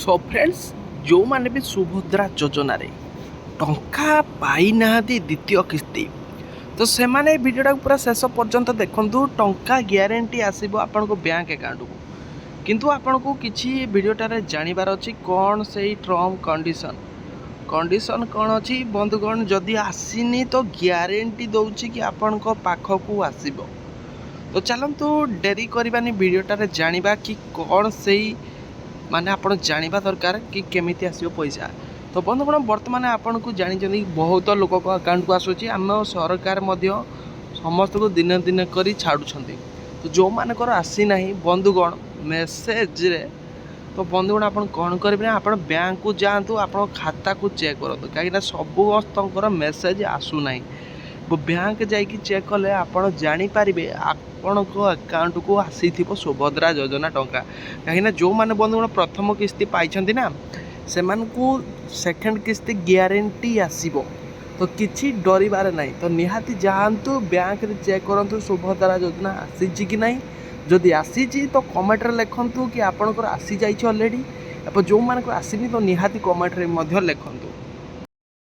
So friends जो माने भी सुभद्रा योजना रे टंका पाई नाहांती द्वितीय किस्ती तो से माने वीडियोटा पूरा शेष पर्यंत देखंतु टंका ग्यारंटी आसीबो आपन को बैंक अकाउंट को किंतु आपन को किछि वीडियोटारे जानिबार अछि कोन सेही टर्म कंडीशन कौन अच्छी बंधुगण जदि आसीनी तो ग्यारंटी दौची कि आपण को पाखकू आसीबो। तो चलतु डेरी करबानी वीडियोटारे जानिबा कि कौन सही माने आपण जानिबा दरकार कि केमिति आसीबो पैसा। तो बंधुगण वर्तमान आपण को जानी बहुत लोक अकाउंट को आसुची आम सरकार मध्य समस्त को दिन दिन करी छाड़ुछंती। तो जो मानकर आसी नाही बंधुगण मेसेज रे तो बंधुगण आप कौन करेंगे ना आप बैंक को जातु आप खाता को चेक करूँ कहीं समस्त मेसेज आसूना बैंक जाकि चेक कले आप जानीपारे आपण को अकाउंट को आसी सुभद्रा योजना टंका कहीं जो मैंने बंधुगण प्रथम किस्ती पाई ना से सेकेंड किस्ती ग्यारंटी आसीबो। तो किसी डरबार ना तो निहाती जातु बैंक रे चेक करूँ सुभद्रा योजना आसी कि नहीं जदि आसी तो कमेंट्रे लिखंतु कि आपणकर आसी जाइए अलरेडी जो मानक आसीनी तो निहाती कमेंट्रे लिखंतु।